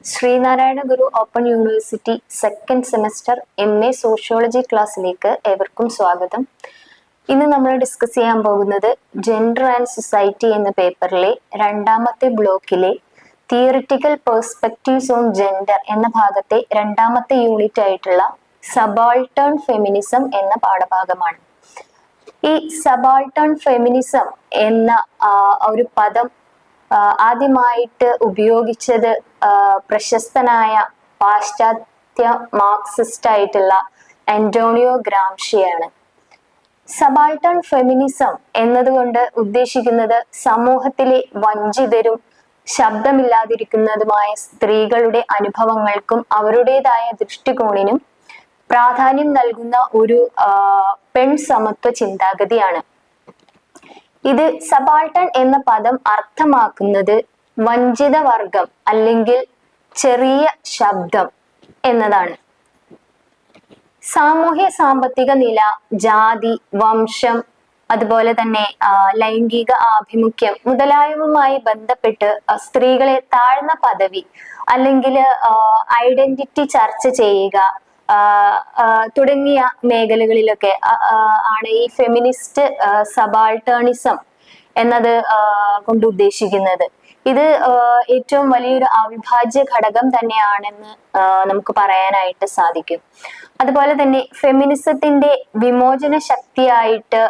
Sreenarayana Guru open university second semester MA sociology ക്ലാസ്സിലേക്ക് ഏവർക്കും സ്വാഗതം. ഇന്ന് നമ്മൾ ഡിസ്കസ് ചെയ്യാൻ പോകുന്നത് ജെൻഡർ ആൻഡ് സൊസൈറ്റി എന്ന പേപ്പറിലെ രണ്ടാമത്തെ ബ്ലോക്കിലെ തിയറിറ്റിക്കൽ പെർസ്പെക്റ്റീവ്സ് ഓൺ ജെൻഡർ എന്ന ഭാഗത്തെ രണ്ടാമത്തെ യൂണിറ്റ് ആയിട്ടുള്ള സബാൾട്ടേൺ ഫെമിനിസം എന്ന പാഠഭാഗമാണ്. ഈ സബാൾട്ടേൺ ഫെമിനിസം എന്ന ഒരു പദം ആദ്യമായിട്ട് ഉപയോഗിച്ചത് പ്രശസ്തനായ പാശ്ചാത്യ മാർക്സിസ്റ്റ് ആയിട്ടുള്ള ആന്റോണിയോ ഗ്രാംഷിയാണ്. സബാൾട്ടേൺ ഫെമിനിസം എന്നതുകൊണ്ട് ഉദ്ദേശിക്കുന്നത് സമൂഹത്തിലെ വഞ്ചിതരും ശബ്ദമില്ലാതിരിക്കുന്നതുമായ സ്ത്രീകളുടെ അനുഭവങ്ങൾക്കും അവരുടേതായ ദൃഷ്ടികോണിനും പ്രാധാന്യം നൽകുന്ന ഒരു പെൺ സമത്വ ചിന്താഗതിയാണ്. ഇത് സബാൾട്ടൺ എന്ന പദം അർത്ഥമാക്കുന്നത് വഞ്ചിത വർഗം അല്ലെങ്കിൽ ചെറിയ ശബ്ദം എന്നതാണ്. സാമൂഹ്യ സാമ്പത്തിക നില, ജാതി, വംശം, അതുപോലെ തന്നെ ലൈംഗിക ആഭിമുഖ്യം മുതലായവുമായി ബന്ധപ്പെട്ട് സ്ത്രീകളെ താഴ്ന്ന പദവി അല്ലെങ്കിൽ ഐഡന്റിറ്റി ചർച്ച ചെയ്യുക തുടങ്ങിയ മേഖലകളിലൊക്കെ ആണ് ഈ ഫെമിനിസ്റ്റ് സബാൾട്ടേണിസം എന്നത് കൊണ്ട് ഉദ്ദേശിക്കുന്നത്. ഇത് ഏറ്റവും വലിയൊരു അവിഭാജ്യ ഘടകം തന്നെയാണെന്ന് നമുക്ക് പറയാനായിട്ട് സാധിക്കും. അതുപോലെ തന്നെ ഫെമിനിസത്തിന്റെ വിമോചന ശക്തിയായിട്ട്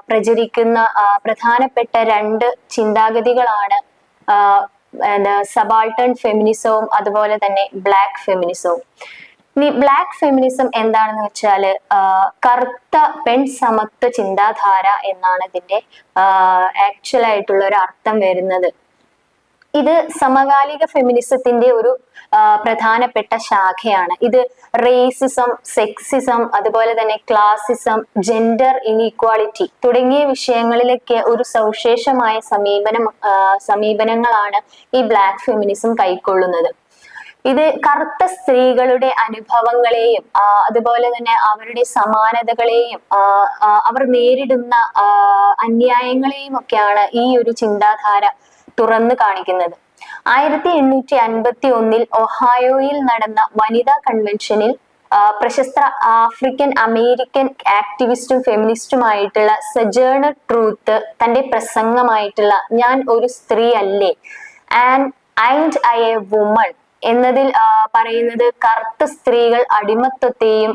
പ്രചരിക്കുന്ന പ്രധാനപ്പെട്ട രണ്ട് ചിന്താഗതികളാണ് സബാൾട്ടേൺ ഫെമിനിസവും അതുപോലെ തന്നെ ബ്ലാക്ക് ഫെമിനിസവും. ഇനി ബ്ലാക്ക് ഫെമിനിസം എന്താണെന്ന് വെച്ചാല് കറുത്ത പെൺ സമത്വ ചിന്താധാര എന്നാണ് ഇതിന്റെ ആക്ച്വൽ ആയിട്ടുള്ള ഒരു അർത്ഥം വരുന്നത്. ഇത് സമകാലിക ഫെമിനിസത്തിന്റെ ഒരു പ്രധാനപ്പെട്ട ശാഖയാണ്. ഇത് റേസിസം, സെക്സിസം, അതുപോലെ തന്നെ ക്ലാസിസം, ജെൻഡർ ഇൻഇക്വാളിറ്റി തുടങ്ങിയ വിഷയങ്ങളിലൊക്കെ ഒരു സവിശേഷമായ സമീപനങ്ങളാണ് ഈ ബ്ലാക്ക് ഫെമിനിസം കൈക്കൊള്ളുന്നത്. ഇത് കറുത്ത സ്ത്രീകളുടെ അനുഭവങ്ങളെയും അതുപോലെ തന്നെ അവരുടെ സമാനതകളെയും അവർ നേരിടുന്ന അന്യായങ്ങളെയും ഒക്കെയാണ് ഈ ഒരു ചിന്താധാര തുറന്നു കാണിക്കുന്നത്. 1851 ഒഹായോയിൽ നടന്ന വനിതാ കൺവെൻഷനിൽ പ്രശസ്ത ആഫ്രിക്കൻ അമേരിക്കൻ ആക്ടിവിസ്റ്റും ഫെമിനിസ്റ്റുമായിട്ടുള്ള സജേണർ ട്രൂത്ത് തന്റെ പ്രസംഗമായിട്ടുള്ള ഞാൻ ഒരു സ്ത്രീ അല്ലേ ആൻഡ് ഐ എ വുമൺ എന്നതിൽ പറയുന്നത് കറുത്ത സ്ത്രീകൾ അടിമത്വത്തെയും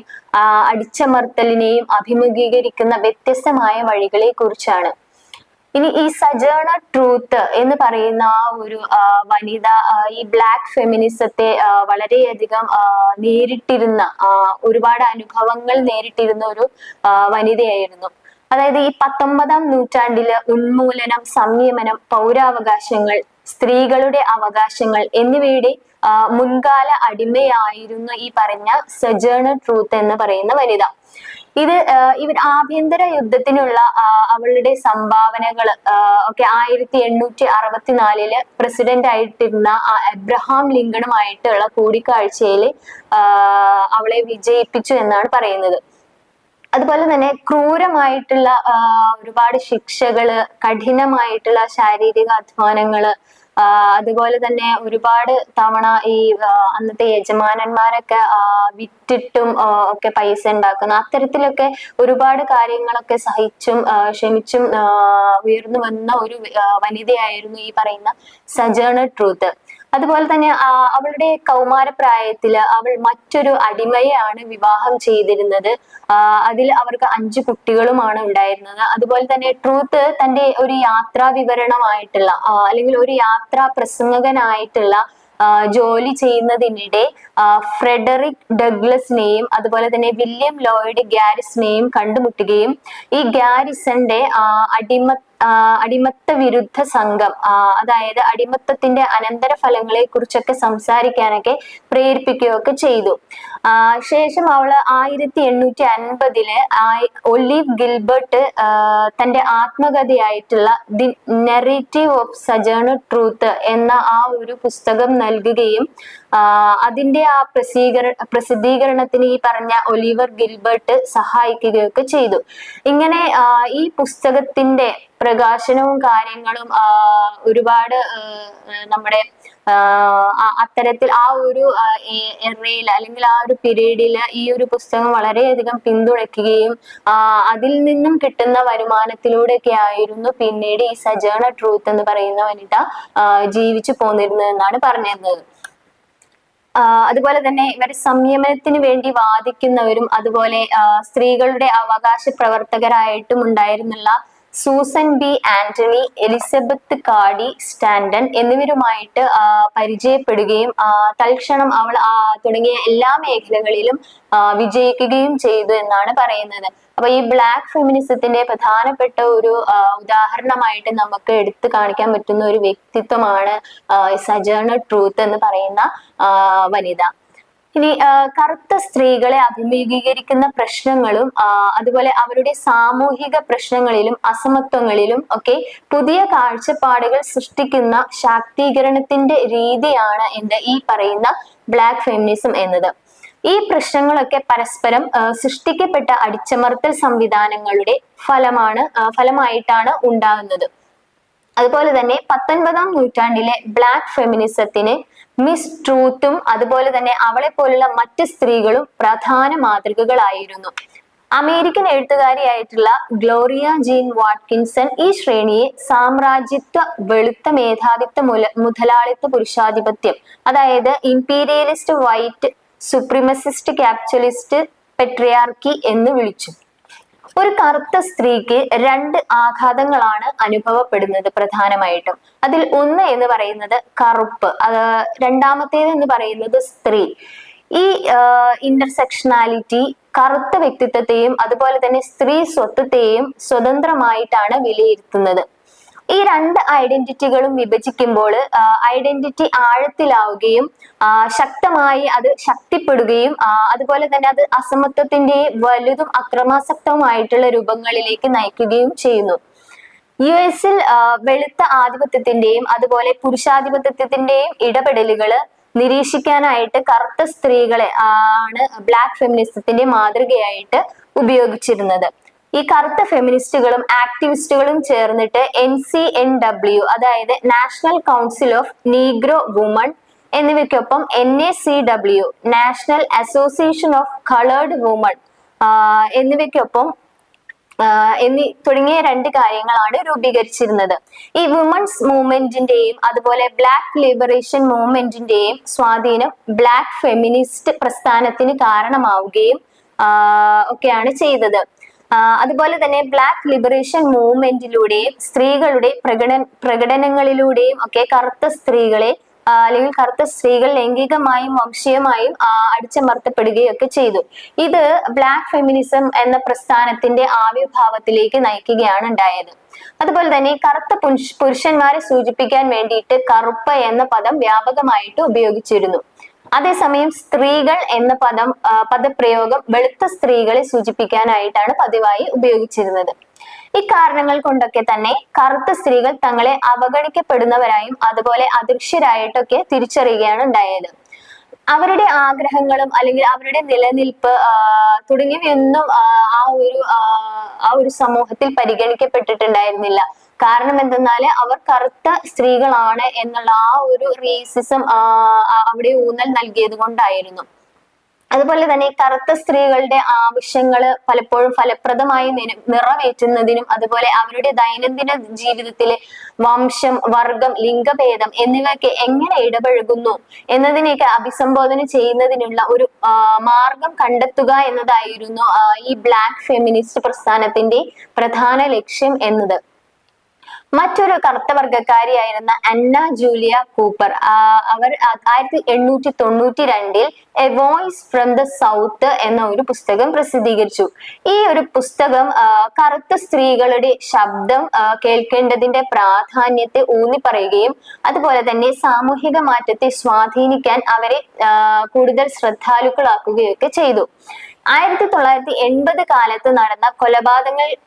അടിച്ചമർത്തലിനെയും അഭിമുഖീകരിക്കുന്ന വ്യത്യസ്തമായ വഴികളെ കുറിച്ചാണ്. ഇനി ഈ സജേണർ ട്രൂത്ത് എന്ന് പറയുന്ന ആ ഒരു വനിത ഈ ബ്ലാക്ക് ഫെമിനിസത്തെ വളരെയധികം നേരിട്ടിരുന്ന ഒരുപാട് അനുഭവങ്ങൾ നേരിട്ടിരുന്ന ഒരു വനിതയായിരുന്നു. അതായത് ഈ 19-ാം നൂറ്റാണ്ടില് ഉന്മൂലനം, സംയമനം, പൗരാവകാശങ്ങൾ, സ്ത്രീകളുടെ അവകാശങ്ങൾ എന്നിവയുടെ മുൻകാല അടിമയായിരുന്നു ഈ പറഞ്ഞ സജേണർ ട്രൂത്ത് എന്ന് പറയുന്ന വനിത. ഇവർ ആഭ്യന്തര യുദ്ധത്തിനുള്ള അവളുടെ സംഭാവനകൾ ഒക്കെ 1864 പ്രസിഡന്റ് ആയിട്ടിരുന്ന എബ്രഹാം ലിങ്കണുമായിട്ടുള്ള കൂടിക്കാഴ്ചയിൽ അവളെ വിജയിപ്പിച്ചു എന്നാണ് പറയുന്നത്. അതുപോലെ തന്നെ ക്രൂരമായിട്ടുള്ള ഒരുപാട് ശിക്ഷകള്, കഠിനമായിട്ടുള്ള ശാരീരിക അധ്വാനങ്ങള്, അതുപോലെ തന്നെ ഒരുപാട് തവണ ഈ അന്നത്തെ യജമാനന്മാരൊക്കെ വിറ്റിട്ടും ഒക്കെ പൈസ ഉണ്ടാക്കുന്ന അത്തരത്തിലൊക്കെ ഒരുപാട് കാര്യങ്ങളൊക്കെ സഹിച്ചും ക്ഷമിച്ചും ഉയർന്നു വന്ന ഒരു വനിതയായിരുന്നു ഈ പറയുന്ന സജേണർ ട്രൂത്ത്. അതുപോലെ തന്നെ അവളുടെ കൗമാരപ്രായത്തില് അവൾ മറ്റൊരു അടിമയെയാണ് വിവാഹം ചെയ്തിരുന്നത്. അതിൽ അവർക്ക് 5 കുട്ടികളുമാണ് ഉണ്ടായിരുന്നത്. അതുപോലെ തന്നെ ട്രൂത്ത് തന്റെ ഒരു യാത്രാ വിവരണമായിട്ടുള്ള അല്ലെങ്കിൽ ഒരു യാത്രാ പ്രസംഗകനായിട്ടുള്ള ജോലി ചെയ്യുന്നതിനിടെ ഫ്രെഡറിക് ഡഗ്ലസിനെയും അതുപോലെ തന്നെ വില്യം ലോയിഡ് ഗാരിസനെയും കണ്ടുമുട്ടുകയും ഈ ഗാരിസന്റെ അടിമത്ത വിരുദ്ധ സംഘം, അതായത് അടിമത്തത്തിന്റെ അനന്തരഫലങ്ങളെ കുറിച്ചൊക്കെ സംസാരിക്കാനൊക്കെ പ്രേരിപ്പിക്കുകയൊക്കെ ചെയ്തു. ശേഷം അവള് 1850 ഒലീവ് ഗിൽബർട്ട് തന്റെ ആത്മകഥയായിട്ടുള്ള ദി നറേറ്റീവ് ഓഫ് സജേണർ ട്രൂത്ത് എന്ന ആ ഒരു പുസ്തകം നൽകുകയും അതിന്റെ ആ പ്രസിദ്ധീകരണത്തിന് ഈ പറഞ്ഞ ഒലിവർ ഗിൽബർട്ട് സഹായിക്കുകയൊക്കെ ചെയ്തു. ഇങ്ങനെ ഈ പുസ്തകത്തിന്റെ പ്രകാശനവും കാര്യങ്ങളും ഒരുപാട് നമ്മുടെ അത്തരത്തിൽ ആ ഒരു എറയിൽ അല്ലെങ്കിൽ ആ ഒരു പീരീഡില് ഈ ഒരു പുസ്തകം വളരെയധികം പിന്തുണയ്ക്കുകയും അതിൽ നിന്നും കിട്ടുന്ന വരുമാനത്തിലൂടെയൊക്കെ ആയിരുന്നു പിന്നീട് ഈ സജേണ ട്രൂത്ത് എന്ന് പറയുന്ന വനിത ജീവിച്ചു പോന്നിരുന്നത് എന്നാണ് പറഞ്ഞിരുന്നത്. അതുപോലെ തന്നെ ഇവർ സംയമനത്തിന് വേണ്ടി വാദിക്കുന്നവരും അതുപോലെ സ്ത്രീകളുടെ അവകാശ പ്രവർത്തകരായിട്ടും ഉണ്ടായിരുന്നുള്ള Susan B Antony, Elizabeth കാഡി Stanton എന്നിവരുമായിട്ട് പരിചയപ്പെടുകയും തൽക്ഷണം അവൾ തുടങ്ങിയ എല്ലാ മേഖലകളിലും വിജയിക്കുകയും ചെയ്തു എന്നാണ് പറയുന്നത്. അപ്പൊ ഈ ബ്ലാക്ക് ഫെമിനിസത്തിന്റെ പ്രധാനപ്പെട്ട ഒരു ഉദാഹരണമായിട്ട് നമുക്ക് എടുത്തു കാണിക്കാൻ പറ്റുന്ന ഒരു വ്യക്തിത്വമാണ് സജേണ ട്രൂത്ത് എന്ന് പറയുന്ന വനിത. ഇനി കറുത്ത സ്ത്രീകളെ അഭിമുഖീകരിക്കുന്ന പ്രശ്നങ്ങളും അതുപോലെ അവരുടെ സാമൂഹിക പ്രശ്നങ്ങളിലും അസമത്വങ്ങളിലും ഒക്കെ പുതിയ കാഴ്ചപ്പാടുകൾ സൃഷ്ടിക്കുന്ന ശാക്തീകരണത്തിന്റെ രീതിയാണ് ഈ പറയുന്ന ബ്ലാക്ക് ഫെമിനിസം എന്നത്. ഈ പ്രശ്നങ്ങളൊക്കെ പരസ്പരം സൃഷ്ടിക്കപ്പെട്ട അടിച്ചമർത്തൽ സംവിധാനങ്ങളുടെ ഫലമായിട്ടാണ് ഉണ്ടാകുന്നത്. അതുപോലെ തന്നെ 19-ാം നൂറ്റാണ്ടിലെ ബ്ലാക്ക് ഫെമിനിസത്തിന് മിസ് ട്രൂത്തും അതുപോലെ തന്നെ അവളെ പോലുള്ള മറ്റ് സ്ത്രീകളും പ്രധാന മാതൃകകളായിരുന്നു. അമേരിക്കൻ എഴുത്തുകാരിയായിട്ടുള്ള ഗ്ലോറിയ ജീൻ വാട്കിൻസൺ ഈ ശ്രേണിയെ സാമ്രാജ്യത്വ, വെളുത്ത മേധാവിത്വ, മുതലാളിത്വ പുരുഷാധിപത്യം, അതായത് imperialist, white supremacist, capitalist, patriarchy എന്ന് വിളിച്ചു. ഒരു കറുത്ത സ്ത്രീക്ക് 2 ആഘാതങ്ങളാണ് അനുഭവപ്പെടുന്നത് പ്രധാനമായിട്ടും. അതിൽ ഒന്ന് എന്ന് പറയുന്നത് കറുപ്പ്, രണ്ടാമത്തേത് എന്ന് പറയുന്നത് സ്ത്രീ. ഈ ഇന്റർസെക്ഷനാലിറ്റി കറുത്ത വ്യക്തിത്വത്തെയും അതുപോലെ തന്നെ സ്ത്രീ സ്വത്വത്തെയും സ്വതന്ത്രമായിട്ടാണ് വിലയിരുത്തുന്നത്. ഈ 2 ഐഡന്റിറ്റികളും വിഭജിക്കുമ്പോൾ ഐഡന്റിറ്റി ആഴത്തിലാവുകയും ശക്തമായി അത് ശക്തിപ്പെടുകയും അതുപോലെ തന്നെ അത് അസമത്വത്തിന്റെയും വലുതും അക്രമാസക്തവുമായിട്ടുള്ള രൂപങ്ങളിലേക്ക് നയിക്കുകയും ചെയ്യുന്നു. US-ൽ വെളുത്ത ആധിപത്യത്തിന്റെയും അതുപോലെ പുരുഷാധിപത്യത്തിന്റെയും ഇടപെടലുകള് നിരീക്ഷിക്കാനായിട്ട് കറുത്ത സ്ത്രീകളെ ആണ് ബ്ലാക്ക് ഫെമിനിസത്തിന്റെ മാതൃകയായിട്ട് ഉപയോഗിച്ചിരുന്നത്. ഈ കറുത്ത ഫെമിനിസ്റ്റുകളും ആക്ടിവിസ്റ്റുകളും ചേർന്നിട്ട് NCNW, അതായത് national council of negro woman എന്നിവയ്ക്കൊപ്പം NACW, national association of coloured woman എന്നിവയ്ക്കൊപ്പം തുടങ്ങിയ 2 കാര്യങ്ങളാണ് രൂപീകരിച്ചിരുന്നത്. ഈ വുമൺസ് മൂവ്മെന്റിന്റെയും അതുപോലെ ബ്ലാക്ക് ലിബറേഷൻ മൂവ്മെന്റിന്റെയും സ്വാധീനം ബ്ലാക്ക് ഫെമിനിസ്റ്റ് പ്രസ്ഥാനത്തിന് കാരണമാവുകയും ഒക്കെയാണ് ചെയ്തത്. അതുപോലെ തന്നെ ബ്ലാക്ക് ലിബറേഷൻ മൂവ്മെന്റിലൂടെയും സ്ത്രീകളുടെ പ്രകടനങ്ങളിലൂടെയും ഒക്കെ കറുത്ത സ്ത്രീകളെ അല്ലെങ്കിൽ കറുത്ത സ്ത്രീകൾ ലൈംഗികമായും വംശീയമായും അടിച്ചമർത്തപ്പെടുകയൊക്കെ ചെയ്തു. ഇത് ബ്ലാക്ക് ഫെമിനിസം എന്ന പ്രസ്ഥാനത്തിന്റെ ആവിർഭാവത്തിലേക്ക് നയിക്കുകയാണ് ഉണ്ടായത്. അതുപോലെ തന്നെ കറുത്ത പുരുഷന്മാരെ സൂചിപ്പിക്കാൻ വേണ്ടിയിട്ട് കറുപ്പ് എന്ന പദം വ്യാപകമായിട്ട് ഉപയോഗിച്ചിരുന്നു. അതേസമയം സ്ത്രീകൾ എന്ന പദപ്രയോഗം വെളുത്ത സ്ത്രീകളെ സൂചിപ്പിക്കാനായിട്ടാണ് പതിവായി ഉപയോഗിച്ചിരുന്നത്. ഇക്കാരണങ്ങൾ കൊണ്ടൊക്കെ തന്നെ കറുത്ത സ്ത്രീകൾ തങ്ങളെ അവഗണിക്കപ്പെടുന്നവരായും അതുപോലെ അദൃശ്യരായിട്ടൊക്കെ തിരിച്ചറിയുകയാണ് ഉണ്ടായത്. അവരുടെ ആഗ്രഹങ്ങളും അല്ലെങ്കിൽ അവരുടെ നിലനിൽപ്പ് തുടങ്ങിയവയൊന്നും ആ ഒരു സമൂഹത്തിൽ പരിഗണിക്കപ്പെട്ടിട്ടുണ്ടായിരുന്നില്ല. കാരണം എന്തെന്നാല് അവർ കറുത്ത സ്ത്രീകളാണ് എന്നുള്ള ആ ഒരു റേസിസം അവിടെ ഊന്നൽ നൽകിയത് കൊണ്ടായിരുന്നു. അതുപോലെ തന്നെ കറുത്ത സ്ത്രീകളുടെ ആവശ്യങ്ങള് പലപ്പോഴും ഫലപ്രദമായി നിറവേറ്റുന്നതിനും അതുപോലെ അവരുടെ ദൈനംദിന ജീവിതത്തിലെ വംശം, വർഗം, ലിംഗഭേദം എന്നിവയൊക്കെ എങ്ങനെ ഇടപഴകുന്നു എന്നതിനെയൊക്കെ അഭിസംബോധന ചെയ്യുന്നതിനുള്ള ഒരു മാർഗം കണ്ടെത്തുക എന്നതായിരുന്നു ഈ ബ്ലാക്ക് ഫെമിനിസ്റ്റ് പ്രസ്ഥാനത്തിന്റെ പ്രധാന ലക്ഷ്യം എന്നത്. മറ്റൊരു കറുത്ത വർഗക്കാരിയായിരുന്ന അന്ന ജൂലിയ കൂപ്പർ അവർ 1892 a voice from the south എന്ന ഒരു പുസ്തകം പ്രസിദ്ധീകരിച്ചു. ഈ ഒരു പുസ്തകം കറുത്ത സ്ത്രീകളുടെ ശബ്ദം കേൾക്കേണ്ടതിന്റെ പ്രാധാന്യത്തെ ഊന്നിപ്പറയുകയും അതുപോലെ തന്നെ സാമൂഹിക മാറ്റത്തെ സ്വാധീനിക്കാൻ അവരെ കൂടുതൽ ശ്രദ്ധാലുക്കളാക്കുകയൊക്കെ ചെയ്തു. 1980 കാലത്ത് നടന്ന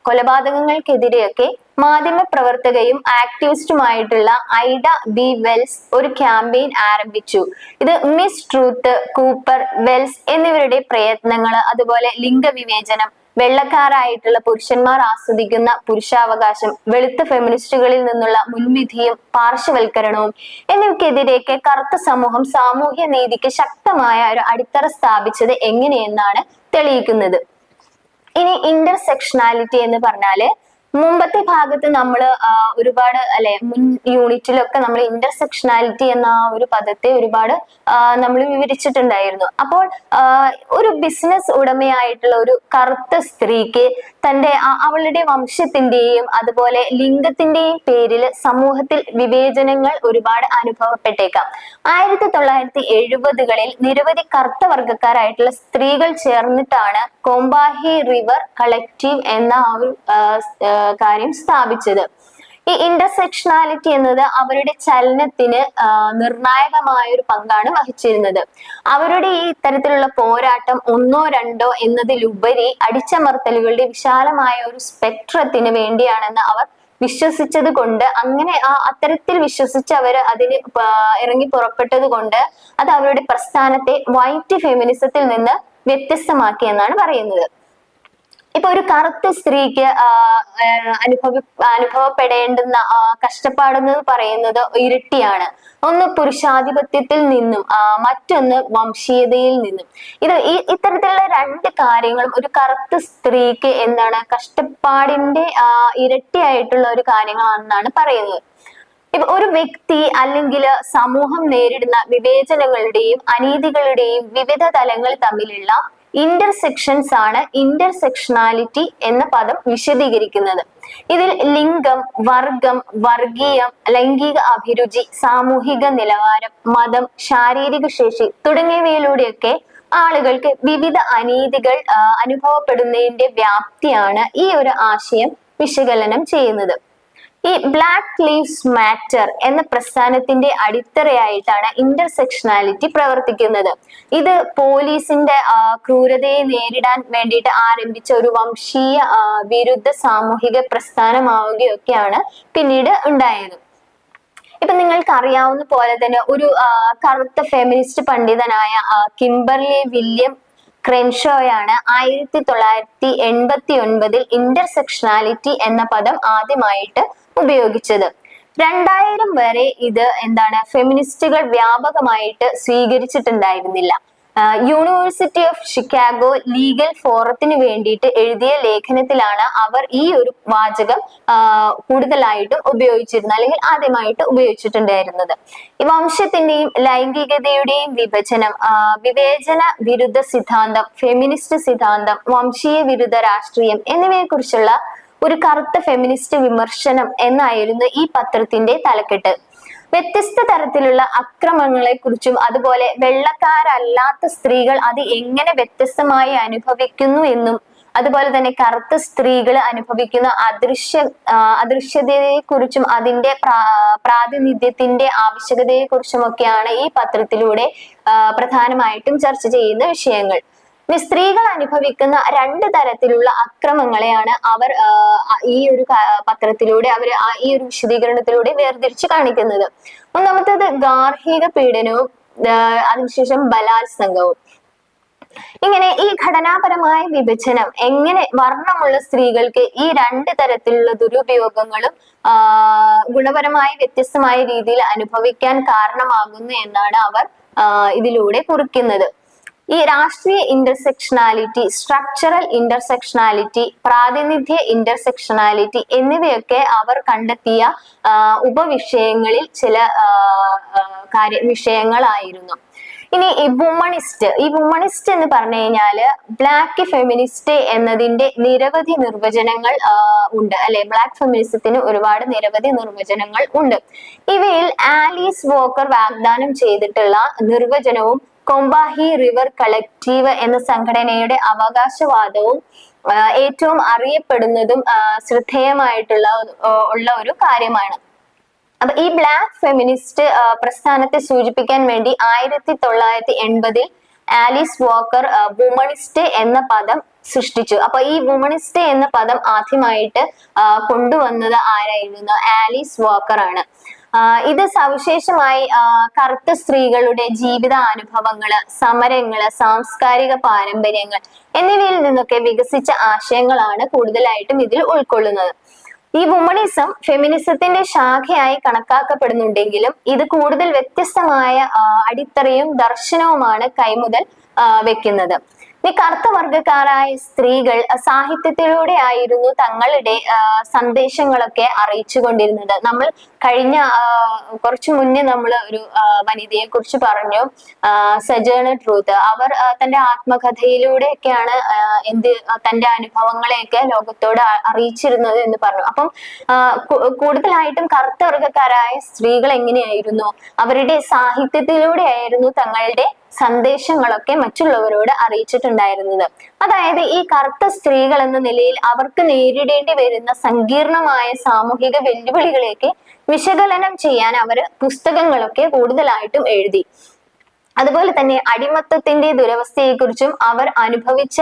കൊലപാതകങ്ങൾക്കെതിരെയൊക്കെ മാധ്യമ പ്രവർത്തകയും ആക്ടിവിസ്റ്റുമായിട്ടുള്ള ഐഡ ബി വെൽസ് ഒരു ക്യാമ്പയിൻ ആരംഭിച്ചു. ഇത് മിസ് ട്രൂത്ത്, കൂപ്പർ, വെൽസ് എന്നിവരുടെ പ്രയത്നങ്ങൾ അതുപോലെ ലിംഗവിവേചനം, വെള്ളക്കാരായിട്ടുള്ള പുരുഷന്മാർ ആസ്വദിക്കുന്ന പുരുഷാവകാശം, വെളുത്ത ഫെമിനിസ്റ്റുകളിൽ നിന്നുള്ള മുൻവിധിയും പാർശ്വവൽക്കരണവും എന്നിവയ്ക്കെതിരെയൊക്കെ കറുത്ത സമൂഹം സാമൂഹ്യ നീതിക്ക് ശക്തമായ ഒരു അടിത്തറ സ്ഥാപിച്ചത് എങ്ങനെയെന്നാണ് തെളിയിക്കുന്നത്. ഇനി ഇന്റർസെക്ഷനാലിറ്റി എന്ന് പറഞ്ഞാല് മുമ്പത്തെ ഭാഗത്ത് നമ്മൾ ഒരുപാട് അല്ലെ മുൻ യൂണിറ്റിലൊക്കെ നമ്മൾ ഇന്റർസെക്ഷനാലിറ്റി എന്ന ആ ഒരു പദത്തെ ഒരുപാട് നമ്മൾ വിവരിച്ചിട്ടുണ്ടായിരുന്നു. അപ്പോൾ ഒരു ബിസിനസ് ഉടമയായിട്ടുള്ള ഒരു കറുത്ത സ്ത്രീക്ക് തന്റെ അവളുടെ വംശത്തിന്റെയും അതുപോലെ ലിംഗത്തിന്റെയും പേരിൽ സമൂഹത്തിൽ വിവേചനങ്ങൾ ഒരുപാട് അനുഭവപ്പെട്ടേക്കാം. 1970-കളിൽ നിരവധി കറുത്ത വർഗക്കാരായിട്ടുള്ള സ്ത്രീകൾ ചേർന്നിട്ടാണ് കോമ്പാഹി റിവർ കളക്റ്റീവ് എന്ന ഒരു കാര്യം സ്ഥാപിച്ചത്. ഈ ഇന്റർസെക്ഷനാലിറ്റി എന്നത് അവരുടെ ചലനത്തിന് നിർണായകമായ ഒരു പങ്കാണ് വഹിച്ചിരുന്നത്. അവരുടെ ഈ ഇത്തരത്തിലുള്ള പോരാട്ടം ഒന്നോ രണ്ടോ എന്നതിലുപരി അടിച്ചമർത്തലുകളുടെ വിശാലമായ ഒരു സ്പെക്ട്രത്തിന് വേണ്ടിയാണെന്ന് അവർ വിശ്വസിച്ചത് കൊണ്ട്, അങ്ങനെ അത്തരത്തിൽ വിശ്വസിച്ച് അവർ അതിന് ഇറങ്ങി പുറപ്പെട്ടത് കൊണ്ട് അത് അവരുടെ പ്രസ്ഥാനത്തെ വൈറ്റ് ഫെമിനിസത്തിൽ നിന്ന് വ്യത്യസ്തമാക്കി എന്നാണ് പറയുന്നത്. ഇപ്പൊ ഒരു കറുത്ത സ്ത്രീക്ക് അനുഭവപ്പെടേണ്ടുന്ന കഷ്ടപ്പാടെന്ന് പറയുന്നത് ഇരട്ടിയാണ്. ഒന്ന് പുരുഷാധിപത്യത്തിൽ നിന്നും മറ്റൊന്ന് വംശീയതയിൽ നിന്നും. ഇത്തരത്തിലുള്ള രണ്ട് കാര്യങ്ങളും ഒരു കറുത്ത സ്ത്രീക്ക് എന്താണ് കഷ്ടപ്പാടിന്റെ ഇരട്ടിയായിട്ടുള്ള ഒരു കാര്യങ്ങളാണെന്നാണ് പറയുന്നത്. ഇപ്പൊ ഒരു വ്യക്തി അല്ലെങ്കിൽ സമൂഹം നേരിടുന്ന വിവേചനങ്ങളുടെയും അനീതികളുടെയും വിവിധ തലങ്ങൾ തമ്മിലുള്ള ഇന്റർസെക്ഷൻസ് ആണ് ഇന്റർസെക്ഷനാലിറ്റി എന്ന പദം വിശദീകരിക്കുന്നത്. ഇതിൽ ലിംഗം, വർഗം, വർഗീയം, ലൈംഗിക അഭിരുചി, സാമൂഹിക നിലവാരം, മതം, ശാരീരിക ശേഷി തുടങ്ങിയവയിലൂടെയൊക്കെ ആളുകൾക്ക് വിവിധ അനീതികൾ അനുഭവപ്പെടുന്നതിന്റെ വ്യാപ്തിയാണ് ഈ ഒരു ആശയം വിശകലനം ചെയ്യുന്നത്. ഈ ബ്ലാക്ക് ലീവ്സ് മാറ്റർ എന്ന പ്രസ്ഥാനത്തിന്റെ അടിത്തറയായിട്ടാണ് ഇന്റർസെക്ഷനാലിറ്റി പ്രവർത്തിക്കുന്നത്. ഇത് പോലീസിന്റെ ക്രൂരതയെ നേരിടാൻ വേണ്ടിയിട്ട് ആരംഭിച്ച ഒരു വംശീയ വിരുദ്ധ സാമൂഹിക പ്രസ്ഥാനമാവുകയൊക്കെയാണ് പിന്നീട് ഉണ്ടായത്. ഇപ്പൊ നിങ്ങൾക്ക് അറിയാവുന്ന പോലെ തന്നെ ഒരു കറുത്ത ഫെമിനിസ്റ്റ് പണ്ഡിതനായ കിംബർലി വില്യം ക്രെൻഷോയാണ് 1989 ഇന്റർസെക്ഷനാലിറ്റി എന്ന പദം ആദ്യമായിട്ട് ഉപയോഗിച്ചത്. 2000 വരെ ഇത് ഫെമിനിസ്റ്റുകൾ വ്യാപകമായിട്ട് സ്വീകരിച്ചിട്ടുണ്ടായിരുന്നില്ല. യൂണിവേഴ്സിറ്റി ഓഫ് ഷിക്കാഗോ ലീഗൽ ഫോറത്തിന് വേണ്ടിയിട്ട് എഴുതിയ ലേഖനത്തിലാണ് അവർ ഈ ഒരു വാചകം കൂടുതലായിട്ടും ഉപയോഗിച്ചിരുന്നത്, അല്ലെങ്കിൽ ആദ്യമായിട്ട് ഉപയോഗിച്ചിട്ടുണ്ടായിരുന്നത്. ഈ വംശത്തിന്റെയും ലൈംഗികതയുടെയും വിഭജനം, വിവേചന വിരുദ്ധ സിദ്ധാന്തം, ഫെമിനിസ്റ്റ് സിദ്ധാന്തം, വംശീയ വിരുദ്ധ രാഷ്ട്രീയം എന്നിവയെ കുറിച്ചുള്ള ഒരു കറുത്ത ഫെമിനിസ്റ്റ് വിമർശനം എന്നായിരുന്നു ഈ പത്രത്തിന്റെ തലക്കെട്ട്. വ്യത്യസ്ത തരത്തിലുള്ള അക്രമങ്ങളെ കുറിച്ചും അതുപോലെ വെള്ളക്കാരല്ലാത്ത സ്ത്രീകൾ അത് എങ്ങനെ വ്യത്യസ്തമായി അനുഭവിക്കുന്നു എന്നും അതുപോലെ തന്നെ കറുത്ത സ്ത്രീകൾ അനുഭവിക്കുന്ന അദൃശ്യതയെ കുറിച്ചും അതിന്റെ പ്രാതിനിധ്യത്തിന്റെ ആവശ്യകതയെ കുറിച്ചുമൊക്കെയാണ് ഈ പത്രത്തിലൂടെ പ്രധാനമായിട്ടും ചർച്ച ചെയ്യുന്ന വിഷയങ്ങൾ. സ്ത്രീകൾ അനുഭവിക്കുന്ന രണ്ട് തരത്തിലുള്ള അക്രമങ്ങളെയാണ് അവർ ഈ ഒരു പത്രത്തിലൂടെ ഈ ഒരു വിശദീകരണത്തിലൂടെ വേർതിരിച്ച് കാണിക്കുന്നത്. ഒന്നാമത്തേത് ഗാർഹിക പീഡനവും അതിനുശേഷം ബലാത്സംഗവും. ഇങ്ങനെ ഈ ഘടനാപരമായ വിഭജനം എങ്ങനെ വർണ്ണമുള്ള സ്ത്രീകൾക്ക് ഈ രണ്ട് തരത്തിലുള്ള ദുരുപയോഗങ്ങളും ഗുണപരമായി വ്യത്യസ്തമായ രീതിയിൽ അനുഭവിക്കാൻ കാരണമാകുന്നു എന്നാണ് അവർ ഇതിലൂടെ കുറിക്കുന്നത്. ഈ രാഷ്ട്രീയ ഇന്റർസെക്ഷനാലിറ്റി, സ്ട്രക്ചറൽ ഇന്റർസെക്ഷനാലിറ്റി, പ്രാതിനിധ്യ ഇന്റർസെക്ഷനാലിറ്റി എന്നിവയൊക്കെ അവർ കണ്ടെത്തിയ ഉപവിഷയങ്ങളിൽ ചില വിഷയങ്ങളായിരുന്നു. ഇനി ഈ വുമണിസ്റ്റ് എന്ന് പറഞ്ഞു കഴിഞ്ഞാല് ബ്ലാക്ക് ഫെമിനിസ്റ്റ് എന്നതിന്റെ നിരവധി നിർവചനങ്ങൾ ഉണ്ട് അല്ലെ. ബ്ലാക്ക് ഫെമിനിസത്തിന് ഒരുപാട് നിരവധി നിർവചനങ്ങൾ ഉണ്ട്. ഇവയിൽ ആലീസ് വോക്കർ വാഗ്ദാനം ചെയ്തിട്ടുള്ള നിർവചനവും കോമ്പാഹി റിവർ കളക്റ്റീവ് എന്ന സംഘടനയുടെ അവകാശവാദവും ഏറ്റവും അറിയപ്പെടുന്നതും ശ്രദ്ധേയമായിട്ടുള്ള ഒരു കാര്യമാണ്. അപ്പൊ ഈ ബ്ലാക്ക് ഫെമിനിസ്റ്റ് പ്രസ്ഥാനത്തെ സൂചിപ്പിക്കാൻ വേണ്ടി 1980 ആലീസ് വോക്കർ വുമണിസ്റ്റ് എന്ന പദം സൃഷ്ടിച്ചു. അപ്പൊ ഈ വുമണിസ്റ്റ് എന്ന പദം ആദ്യമായിട്ട് കൊണ്ടുവന്നത് ആരായിരുന്നു? ആലീസ് വോക്കർ ആണ്. ഇത് സവിശേഷമായി കറുത്ത സ്ത്രീകളുടെ ജീവിതാനുഭവങ്ങള്, സമരങ്ങള്, സാംസ്കാരിക പാരമ്പര്യങ്ങൾ എന്നിവയിൽ നിന്നൊക്കെ വികസിച്ച ആശയങ്ങളാണ് കൂടുതലായിട്ടും ഇതിൽ ഉൾക്കൊള്ളുന്നത്. ഈ വുമണിസം ഫെമിനിസത്തിന്റെ ശാഖയായി കണക്കാക്കപ്പെടുന്നുണ്ടെങ്കിലും ഇത് കൂടുതൽ വ്യത്യസ്തമായ അടിത്തറയും ദർശനവുമാണ് കൈമുതൽ വെക്കുന്നത്. ഈ കറുത്ത വർഗക്കാരായ സ്ത്രീകൾ സാഹിത്യത്തിലൂടെ ആയിരുന്നു തങ്ങളുടെ സന്ദേശങ്ങളൊക്കെ അറിയിച്ചു കൊണ്ടിരുന്നത്. നമ്മൾ കഴിഞ്ഞ കുറച്ചു മുന്നേ നമ്മൾ ഒരു വനിതയെ കുറിച്ച് പറഞ്ഞു, സജേണ ട്രൂത്ത്. അവർ തന്റെ ആത്മകഥയിലൂടെയൊക്കെയാണ് തന്റെ അനുഭവങ്ങളെയൊക്കെ ലോകത്തോട് അറിയിച്ചിരുന്നത് എന്ന് പറഞ്ഞു. അപ്പം കൂടുതലായിട്ടും കറുത്ത വർഗക്കാരായ സ്ത്രീകൾ എങ്ങനെയായിരുന്നു, അവരുടെ സാഹിത്യത്തിലൂടെ ആയിരുന്നു തങ്ങളുടെ സന്ദേശങ്ങളൊക്കെ മറ്റുള്ളവരോട് അറിയിച്ചിട്ടുണ്ടായിരുന്നത്. അതായത് ഈ കറുത്ത സ്ത്രീകൾ എന്ന നിലയിൽ അവർക്ക് നേരിടേണ്ടി വരുന്ന സങ്കീർണമായ സാമൂഹിക വെല്ലുവിളികളെയൊക്കെ വിശകലനം ചെയ്യാൻ അവർ പുസ്തകങ്ങളൊക്കെ കൂടുതലായിട്ടും എഴുതി. അതുപോലെ തന്നെ അടിമത്തത്തിന്റെ ദുരവസ്ഥയെക്കുറിച്ചും അവർ അനുഭവിച്ച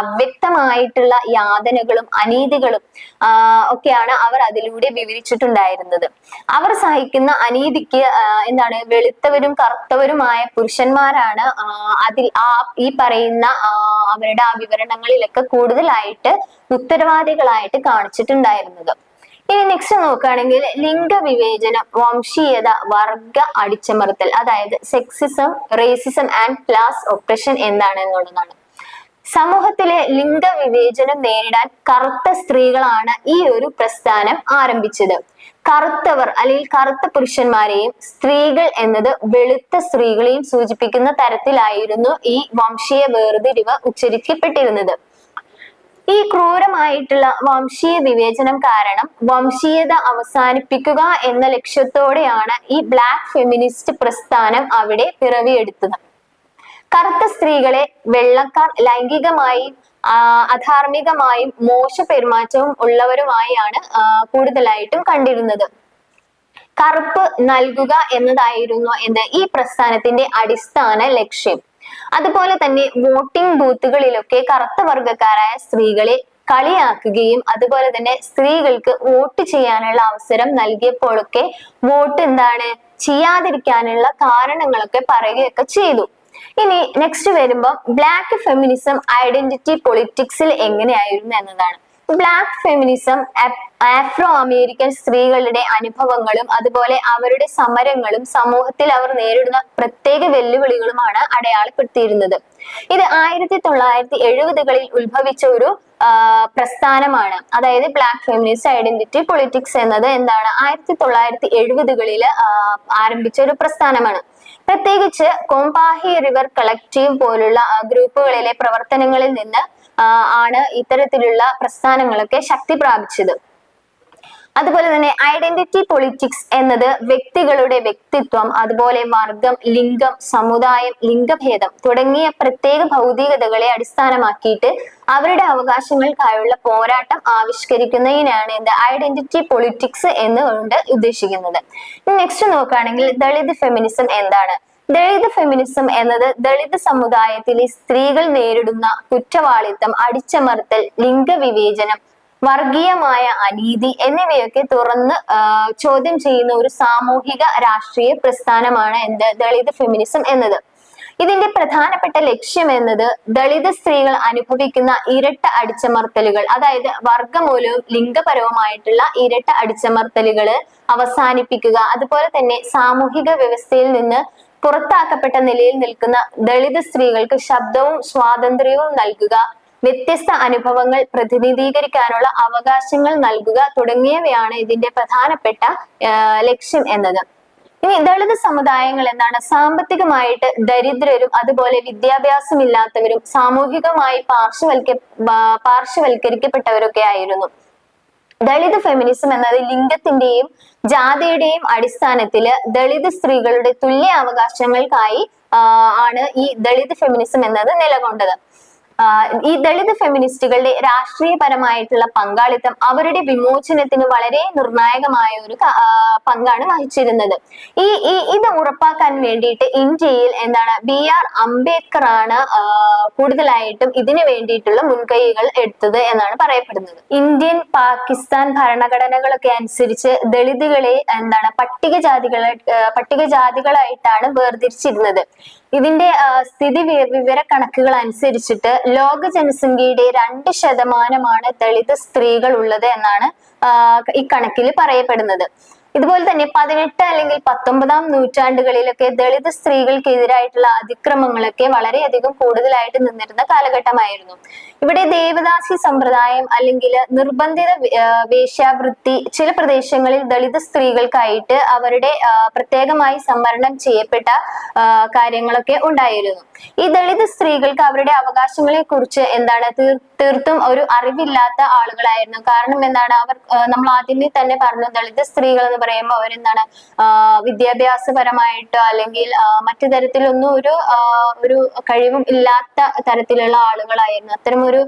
അവ്യക്തമായിട്ടുള്ള യാതനകളും അനീതികളും ഒക്കെയാണ് അവർ അതിലൂടെ വിവരിച്ചിട്ടുണ്ടായിരുന്നത്. അവർ സഹിക്കുന്ന അനീതിക്ക് വെളുത്തവരും കറുത്തവരുമായ പുരുഷന്മാരാണ് ഈ പറയുന്ന അവരുടെ ആ വിവരണങ്ങളിലൊക്കെ കൂടുതലായിട്ട് ഉത്തരവാദികളായിട്ട് കാണിച്ചിട്ടുണ്ടായിരുന്നത്. ഇനി നെക്സ്റ്റ് നോക്കുകയാണെങ്കിൽ ലിംഗവിവേചനം, വംശീയത, വർഗ അടിച്ചമർത്തൽ, അതായത് sexism, racism and class oppression എന്താണെന്നുള്ളതാണ്. സമൂഹത്തിലെ ലിംഗവിവേചനം നേരിടാൻ കറുത്ത സ്ത്രീകളാണ് ഈ ഒരു പ്രസ്ഥാനം ആരംഭിച്ചത്. കറുത്തവർ അല്ലെങ്കിൽ കറുത്ത പുരുഷന്മാരെയും സ്ത്രീകൾ എന്നത് വെളുത്ത സ്ത്രീകളെയും സൂചിപ്പിക്കുന്ന തരത്തിലായിരുന്നു ഈ വംശീയ വേർതിരിവ് ഉച്ചരിക്കപ്പെട്ടിരുന്നത്. ഈ ക്രൂരമായിട്ടുള്ള വംശീയ വിവേചനം കാരണം വംശീയത അവസാനിപ്പിക്കുക എന്ന ലക്ഷ്യത്തോടെയാണ് ഈ ബ്ലാക്ക് ഫെമിനിസ്റ്റ് പ്രസ്ഥാനം അവിടെ പിറവിയെടുത്തത്. കറുത്ത സ്ത്രീകളെ വെള്ളക്കാർ ലൈംഗികമായും അധാർമികമായും മോശ പെരുമാറ്റവും ഉള്ളവരുമായാണ് കൂടുതലായിട്ടും കണ്ടിരുന്നത്. കറുപ്പ് നൽകുക എന്നതായിരുന്നു ഈ പ്രസ്ഥാനത്തിന്റെ അടിസ്ഥാന ലക്ഷ്യം. അതുപോലെ തന്നെ വോട്ടിംഗ് ബൂത്തുകളിലൊക്കെ കറുത്ത വർഗക്കാരായ സ്ത്രീകളെ കളിയാക്കുകയും അതുപോലെ തന്നെ സ്ത്രീകൾക്ക് വോട്ട് ചെയ്യാനുള്ള അവസരം നൽകിയപ്പോഴൊക്കെ വോട്ട് ചെയ്യാതിരിക്കാനുള്ള കാരണങ്ങളൊക്കെ പറയുകയൊക്കെ ചെയ്തു. ഇനി നെക്സ്റ്റ് വരുമ്പോൾ ബ്ലാക്ക് ഫെമിനിസം ഐഡന്റിറ്റി പൊളിറ്റിക്സിൽ എങ്ങനെയായിരുന്നു എന്നതാണ്. ബ്ലാക്ക് ഫെമിനിസം ആഫ്രോ അമേരിക്കൻ സ്ത്രീകളുടെ അനുഭവങ്ങളും അതുപോലെ അവരുടെ സമരങ്ങളും സമൂഹത്തിൽ അവർ നേരിടുന്ന പ്രത്യേക വെല്ലുവിളികളുമാണ് അടയാളപ്പെടുത്തിയിരുന്നത്. ഇത് 1970-കളിൽ ഉത്ഭവിച്ച ഒരു പ്രസ്ഥാനമാണ്. അതായത് ബ്ലാക്ക് ഫെമിനിസ്റ്റ് ഐഡന്റിറ്റി പൊളിറ്റിക്സ് എന്നത് 1970-കളിൽ ആരംഭിച്ച ഒരു പ്രസ്ഥാനമാണ്. പ്രത്യേകിച്ച് കോമ്പാഹി റിവർ കളക്റ്റീവ് പോലുള്ള ഗ്രൂപ്പുകളിലെ പ്രവർത്തനങ്ങളിൽ നിന്ന് ആണ് ഇത്തരത്തിലുള്ള പ്രസ്ഥാനങ്ങളൊക്കെ ശക്തി പ്രാപിച്ചത്. അതുപോലെ തന്നെ ഐഡന്റിറ്റി പൊളിറ്റിക്സ് എന്നത് വ്യക്തികളുടെ വ്യക്തിത്വം, അതുപോലെ വർഗം, ലിംഗം, സമുദായം, ലിംഗഭേദം തുടങ്ങിയ പ്രത്യേക ഭൗതികതകളെ അടിസ്ഥാനമാക്കിയിട്ട് അവരുടെ അവകാശങ്ങൾക്കായുള്ള പോരാട്ടം ആവിഷ്കരിക്കുന്നതിനാണ് ഐഡന്റിറ്റി പൊളിറ്റിക്സ് എന്നുകൊണ്ട് ഉദ്ദേശിക്കുന്നത്. നെക്സ്റ്റ് നോക്കുകയാണെങ്കിൽ ദളിത് ഫെമിനിസം എന്താണ്? ദളിത് ഫെമിനിസം എന്നത് ദളിത് സമുദായത്തിലെ സ്ത്രീകൾ നേരിടുന്ന കുറ്റവാളിത്തം, അടിച്ചമർത്തൽ, ലിംഗവിവേചനം, വർഗീയമായ അനീതി എന്നിവയൊക്കെ തുറന്ന് ചോദ്യം ചെയ്യുന്ന ഒരു സാമൂഹിക രാഷ്ട്രീയ പ്രസ്ഥാനമാണ് ദളിത് ഫെമിനിസം എന്നത്. ഇതിന്റെ പ്രധാനപ്പെട്ട ലക്ഷ്യം എന്നത് ദളിത് സ്ത്രീകൾ അനുഭവിക്കുന്ന ഇരട്ട അടിച്ചമർത്തലുകൾ, അതായത് വർഗമൂലവും ലിംഗപരവുമായിട്ടുള്ള ഇരട്ട അടിച്ചമർത്തലുകൾ അവസാനിപ്പിക്കുക, അതുപോലെ തന്നെ സാമൂഹിക വ്യവസ്ഥയിൽ നിന്ന് പുറത്താക്കപ്പെട്ട നിലയിൽ നിൽക്കുന്ന ദളിത് സ്ത്രീകൾക്ക് ശബ്ദവും സ്വാതന്ത്ര്യവും നൽകുക, വ്യത്യസ്ത അനുഭവങ്ങൾ പ്രതിനിധീകരിക്കാനുള്ള അവകാശങ്ങൾ നൽകുക തുടങ്ങിയവയാണ് ഇതിന്റെ പ്രധാനപ്പെട്ട ലക്ഷ്യം എന്നത്. ഇനി ദളിത് സമുദായങ്ങൾ സാമ്പത്തികമായിട്ട് ദരിദ്രരും അതുപോലെ വിദ്യാഭ്യാസമില്ലാത്തവരും സാമൂഹികമായി പാർശ്വവൽക്കരിക്കപ്പെട്ടവരൊക്കെ ആയിരുന്നു. ദളിത് ഫെമിനിസം എന്നത് ലിംഗത്തിന്റെയും ജാതിയുടെയും അടിസ്ഥാനത്തില് ദളിത് സ്ത്രീകളുടെ തുല്യ അവകാശങ്ങൾക്കായി ആണ് ഈ ദളിത് ഫെമിനിസം എന്നത് നിലകൊണ്ടത്. ഈ ദളിത് ഫെമിനിസ്റ്റുകളുടെ രാഷ്ട്രീയപരമായിട്ടുള്ള പങ്കാളിത്തം അവരുടെ വിമോചനത്തിന് വളരെ നിർണായകമായ ഒരു പങ്കാണ് വഹിച്ചിരുന്നത്. ഇത് ഉറപ്പാക്കാൻ വേണ്ടിയിട്ട് ഇന്ത്യയിൽ എന്താണ് BR അംബേദ്കർ ആണ് കൂടുതലായിട്ടും ഇതിനു വേണ്ടിയിട്ടുള്ള മുൻകൈകൾ എടുത്തത് എന്നാണ് പറയപ്പെടുന്നത്. ഇന്ത്യൻ പാകിസ്ഥാൻ ഭരണഘടനകളൊക്കെ അനുസരിച്ച് ദളിതുകളെ എന്താണ് പട്ടികജാതികളായിട്ടാണ് വേർതിരിച്ചിരുന്നത്. ഇതിന്റെ സ്ഥിതി വിവര കണക്കുകൾ അനുസരിച്ചിട്ട് ലോക ജനസംഖ്യയുടെ 2% ദളിത് സ്ത്രീകൾ ഉള്ളത് എന്നാണ് ഈ കണക്കിൽ പറയപ്പെടുന്നത്. ഇതുപോലെ തന്നെ 18 അല്ലെങ്കിൽ 19-ാം നൂറ്റാണ്ടുകളിലൊക്കെ ദളിത് സ്ത്രീകൾക്കെതിരായിട്ടുള്ള അതിക്രമങ്ങളൊക്കെ വളരെയധികം കൂടുതലായിട്ട് നിന്നിരുന്ന കാലഘട്ടമായിരുന്നു. ഇവിടെ ദേവദാസി സമ്പ്രദായം അല്ലെങ്കിൽ നിർബന്ധിത വേശ്യാവൃത്തി ചില പ്രദേശങ്ങളിൽ ദളിത് സ്ത്രീകൾക്കായിട്ട് അവരുടെ പ്രത്യേകമായി സംവരണം ചെയ്യപ്പെട്ട കാര്യങ്ങളൊക്കെ ഉണ്ടായിരുന്നു. ഈ ദളിത് സ്ത്രീകൾക്ക് അവരുടെ അവകാശങ്ങളെ കുറിച്ച് എന്താണ് തീർത്തും ഒരു അറിവില്ലാത്ത ആളുകളായിരുന്നു. കാരണം എന്താണ്, അവർ നമ്മൾ ആദ്യമേ തന്നെ പറഞ്ഞു, ദളിത് സ്ത്രീകൾ എന്ന് പറയുമ്പോൾ അവരെന്താണ് വിദ്യാഭ്യാസപരമായിട്ടോ അല്ലെങ്കിൽ മറ്റു തരത്തിലൊന്നും ഒരു കഴിവും ഇല്ലാത്ത തരത്തിലുള്ള ആളുകളായിരുന്നു. അത്തരം ഒരു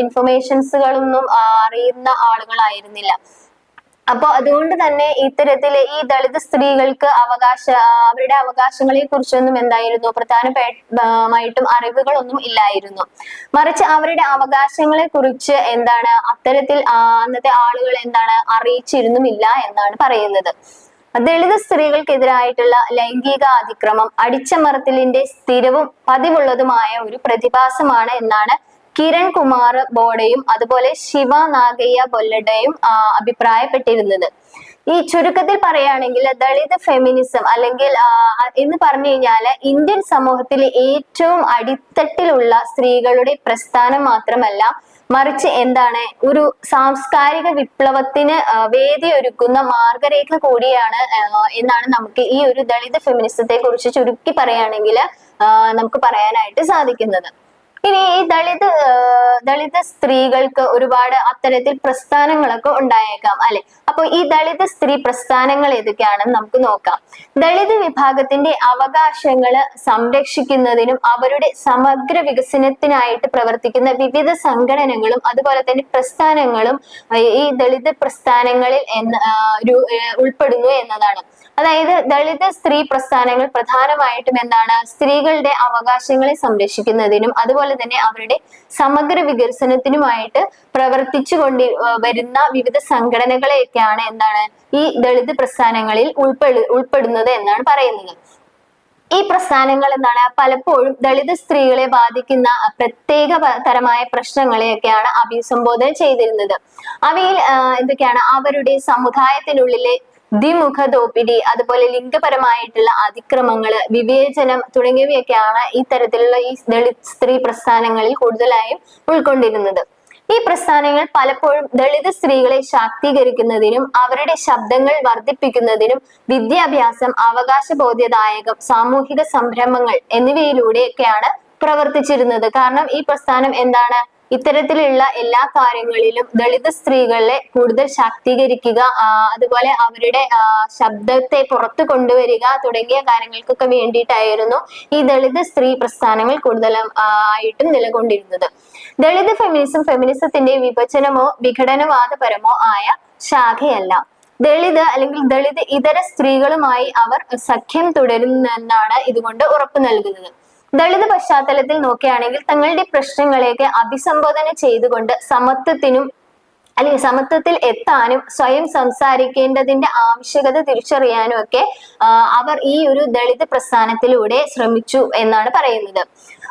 ഇൻഫർമേഷൻസുകളൊന്നും അറിയുന്ന ആളുകളായിരുന്നില്ല. അപ്പൊ അതുകൊണ്ട് തന്നെ ഇത്തരത്തില് ഈ ദളിത് സ്ത്രീകൾക്ക് അവരുടെ അവകാശങ്ങളെ കുറിച്ചൊന്നും എന്തായിരുന്നു പ്രധാനമായിട്ടും അറിവുകളൊന്നും ഇല്ലായിരുന്നു. മറിച്ച് അവരുടെ അവകാശങ്ങളെ കുറിച്ച് എന്താണ് അത്തരത്തിൽ അന്നത്തെ ആളുകൾ എന്താണ് അറിയിച്ചിരുന്നുമില്ല എന്നാണ് പറയുന്നത്. ദളിത് സ്ത്രീകൾക്കെതിരായിട്ടുള്ള ലൈംഗിക അതിക്രമം അടിച്ചമർത്തലിന്റെ സ്ഥിരവും പതിവുള്ളതുമായ ഒരു പ്രതിഭാസമാണ് എന്നാണ് കിരൺ കുമാർ ബോഡയും അതുപോലെ ശിവ നാഗയ്യ ബൊല്ലഡയും അഭിപ്രായപ്പെട്ടിരുന്നത്. ഈ ചുരുക്കത്തിൽ പറയുകയാണെങ്കിൽ ദളിത് ഫെമിനിസം അല്ലെങ്കിൽ എന്ന് പറഞ്ഞു കഴിഞ്ഞാല് ഇന്ത്യൻ സമൂഹത്തിലെ ഏറ്റവും അടിത്തട്ടിലുള്ള സ്ത്രീകളുടെ പ്രസ്ഥാനം മാത്രമല്ല, മറിച്ച് എന്താണ് ഒരു സാംസ്കാരിക വിപ്ലവത്തിന് വേദിയൊരുക്കുന്ന മാർഗരേഖ കൂടിയാണ് എന്നാണ് നമുക്ക് ഈ ഒരു ദളിത് ഫെമിനിസത്തെ കുറിച്ച് ചുരുക്കി പറയുകയാണെങ്കിൽ നമുക്ക് പറയാനായിട്ട് സാധിക്കുന്നത്. ഇനി ഈ ദളിത് സ്ത്രീകൾക്ക് ഒരുപാട് അത്തരത്തിൽ പ്രസ്ഥാനങ്ങളൊക്കെ ഉണ്ടായേക്കാം അല്ലെ. അപ്പൊ ഈ ദളിത് സ്ത്രീ പ്രസ്ഥാനങ്ങൾ ഏതൊക്കെയാണെന്ന് നമുക്ക് നോക്കാം. ദളിത് വിഭാഗത്തിന്റെ അവകാശങ്ങള് സംരക്ഷിക്കുന്നതിനും അവരുടെ സമഗ്ര വികസനത്തിനായിട്ട് പ്രവർത്തിക്കുന്ന വിവിധ സംഘടനകളും അതുപോലെ തന്നെ പ്രസ്ഥാനങ്ങളും ഈ ദളിത് പ്രസ്ഥാനങ്ങളിൽ ഉൾപ്പെടുന്നു എന്നതാണ്. അതായത് ദളിത് സ്ത്രീ പ്രസ്ഥാനങ്ങൾ പ്രധാനമായിട്ടും എന്താണ് സ്ത്രീകളുടെ അവകാശങ്ങളെ സംരക്ഷിക്കുന്നതിനും അതുപോലെ തന്നെ അവരുടെ സമഗ്ര വികസനത്തിനുമായിട്ട് പ്രവർത്തിച്ചു വരുന്ന വിവിധ സംഘടനകളെയൊക്കെയാണ് എന്താണ് ഈ ദളിത് പ്രസ്ഥാനങ്ങളിൽ ഉൾപ്പെടുന്നത് എന്നാണ് പറയുന്നത്. ഈ പ്രസ്ഥാനങ്ങൾ എന്താണ് പലപ്പോഴും ദളിത് സ്ത്രീകളെ ബാധിക്കുന്ന പ്രത്യേക തരമായ പ്രശ്നങ്ങളെയൊക്കെയാണ് അഭിസംബോധന ചെയ്തിരുന്നത്. അവയിൽ എന്തൊക്കെയാണ് അവരുടെ സമുദായത്തിനുള്ളിലെ ദ്വിമുഖ ദോപിടി, അതുപോലെ ലിംഗപരമായിട്ടുള്ള അതിക്രമങ്ങള്, വിവേചനം തുടങ്ങിയവയൊക്കെയാണ് ഈ തരത്തിലുള്ള ഈ ദളിത് സ്ത്രീ പ്രസ്ഥാനങ്ങളിൽ കൂടുതലായും ഉൾക്കൊണ്ടിരുന്നത്. ഈ പ്രസ്ഥാനങ്ങൾ പലപ്പോഴും ദളിത് സ്ത്രീകളെ ശാക്തീകരിക്കുന്നതിനും അവരുടെ ശബ്ദങ്ങൾ വർദ്ധിപ്പിക്കുന്നതിനും വിദ്യാഭ്യാസം, അവകാശബോധ്യദായകം, സാമൂഹിക സംരംഭങ്ങൾ എന്നിവയിലൂടെയൊക്കെയാണ് പ്രവർത്തിച്ചിരുന്നത്. കാരണം ഈ പ്രസ്ഥാനം എന്താണ് ഇത്തരത്തിലുള്ള എല്ലാ കാര്യങ്ങളിലും ദളിത് സ്ത്രീകളെ കൂടുതൽ ശാക്തീകരിക്കുക, അതുപോലെ അവരുടെ ശബ്ദത്തെ പുറത്തു കൊണ്ടുവരിക തുടങ്ങിയ കാര്യങ്ങൾക്കൊക്കെ വേണ്ടിയിട്ടായിരുന്നു ഈ ദളിത് സ്ത്രീ പ്രസ്ഥാനങ്ങൾ കൂടുതലും ആയിട്ടും നിലകൊണ്ടിരുന്നത്. ദളിത് ഫെമിനിസത്തിന്റെ വിഭജനമോ വിഘടനവാദപരമോ ആയ ശാഖയല്ല. ദളിത് അല്ലെങ്കിൽ ദളിത് ഇതര സ്ത്രീകളുമായി അവർ സഖ്യം തുടരുന്നെന്നാണ് ഇതുകൊണ്ട് ഉറപ്പു നൽകുന്നത്. ദളിത് പശ്ചാത്തലത്തിൽ നോക്കുകയാണെങ്കിൽ തങ്ങളുടെ പ്രശ്നങ്ങളെയൊക്കെ അഭിസംബോധന ചെയ്തുകൊണ്ട് സമത്വത്തിൽ എത്താനും സ്വയം സംസാരിക്കേണ്ടതിന്റെ ആവശ്യകത തിരിച്ചറിയാനും ഒക്കെ അവർ ഈ ഒരു ദളിത് പ്രസ്ഥാനത്തിലൂടെ ശ്രമിച്ചു എന്നാണ് പറയുന്നത്.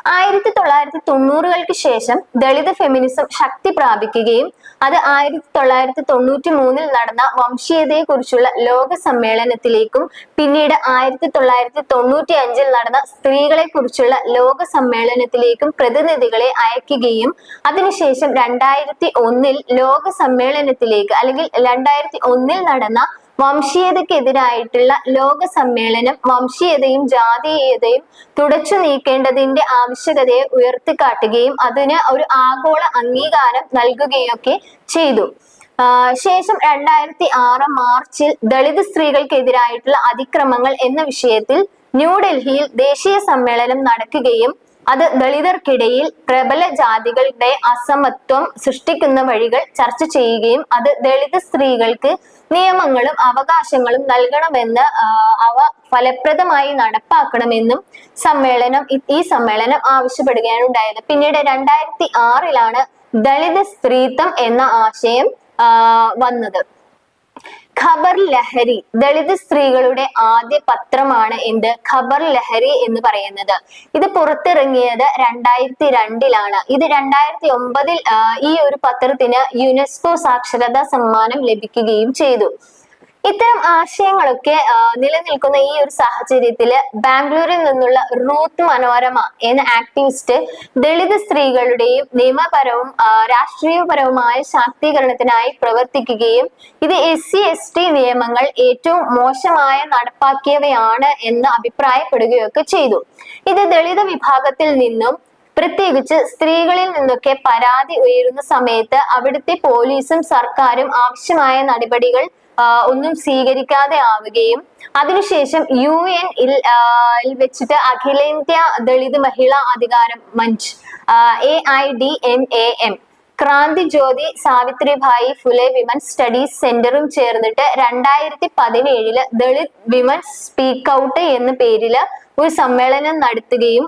1990-കൾക്ക് ശേഷം ദളിത് ഫെമിനിസം ശക്തി പ്രാപിക്കുകയും അത് 1993-ൽ നടന്ന വംശീയതയെ കുറിച്ചുള്ള ലോക സമ്മേളനത്തിലേക്കും പിന്നീട് 1995-ൽ നടന്ന സ്ത്രീകളെ കുറിച്ചുള്ള ലോക സമ്മേളനത്തിലേക്കും പ്രതിനിധികളെ അയക്കുകയും അതിനുശേഷം 2001-ൽ ലോക സമ്മേളനത്തിലേക്ക് അല്ലെങ്കിൽ 2001-ൽ നടന്ന വംശീയതയ്ക്കെതിരായിട്ടുള്ള ലോക സമ്മേളനം വംശീയതയും ജാതീയതയും തുടച്ചു നീക്കേണ്ടതിന്റെ ആവശ്യകതയെ ഉയർത്തിക്കാട്ടുകയും അതിന് ഒരു ആഗോള അംഗീകാരം നൽകുകയൊക്കെ ചെയ്തു. ശേഷം 2006 മാർച്ചിൽ ദളിത് സ്ത്രീകൾക്കെതിരായിട്ടുള്ള അതിക്രമങ്ങൾ എന്ന വിഷയത്തിൽ ന്യൂഡൽഹിയിൽ ദേശീയ സമ്മേളനം നടക്കുകയും അത് ദളിതർക്കിടയിൽ പ്രബല ജാതികളുടെ അസമത്വം സൃഷ്ടിക്കുന്ന വഴികൾ ചർച്ച ചെയ്യുകയും അത് ദളിത് സ്ത്രീകൾക്ക് നിയമങ്ങളും അവകാശങ്ങളും നൽകണമെന്ന് അവ ഫലപ്രദമായി നടപ്പാക്കണമെന്നും ഈ സമ്മേളനം ആവശ്യപ്പെടുകയാണ് ഉണ്ടായത്. പിന്നീട് 2006 ദളിത് സ്ത്രീത്വം എന്ന ആശയം വന്നത്. ഖബർ ലഹരി, ദളിത് സ്ത്രീകളുടെ ആദ്യ പത്രമാണ് ഖബർ ലഹരി എന്ന് പറയുന്നത്. ഇത് പുറത്തിറങ്ങിയത് 2002 ഇത് 2009 ഈ ഒരു പത്രത്തിന് യുനെസ്കോ സാക്ഷരതാ സമ്മാനം ലഭിക്കുകയും ചെയ്തു. ഇത്തരം ആശയങ്ങളൊക്കെ നിലനിൽക്കുന്ന ഈ ഒരു സാഹചര്യത്തില് ബാംഗ്ലൂരിൽ നിന്നുള്ള റൂത്ത് മനോരമ എന്ന ആക്ടിവിസ്റ്റ് ദളിത് സ്ത്രീകളുടെയും നിയമപരവും രാഷ്ട്രീയപരവുമായ ശാക്തീകരണത്തിനായി പ്രവർത്തിക്കുകയും ഇത് SC/ST നിയമങ്ങൾ ഏറ്റവും മോശമായ നടപ്പാക്കിയവയാണ് എന്ന് അഭിപ്രായപ്പെടുകയൊക്കെ ചെയ്തു. ഇത് ദളിത് വിഭാഗത്തിൽ നിന്നും പ്രത്യേകിച്ച് സ്ത്രീകളിൽ നിന്നൊക്കെ പരാതി ഉയരുന്ന സമയത്ത് അവിടുത്തെ പോലീസും സർക്കാരും ആവശ്യമായ നടപടികൾ ഒന്നും സ്വീകരിക്കാതെ ആവുകയും അതിനുശേഷം UN വെച്ചിട്ട് അഖിലേന്ത്യാ Dalit Mahila Adhikar Manch AIDMAM Kranti Jyoti Savitribai Phule women's studies സെന്ററും ചേർന്നിട്ട് 2017 ദളിത് വിമൻസ് സ്പീക്ക് ഔട്ട് എന്ന പേരില് ഒരു സമ്മേളനം നടത്തുകയും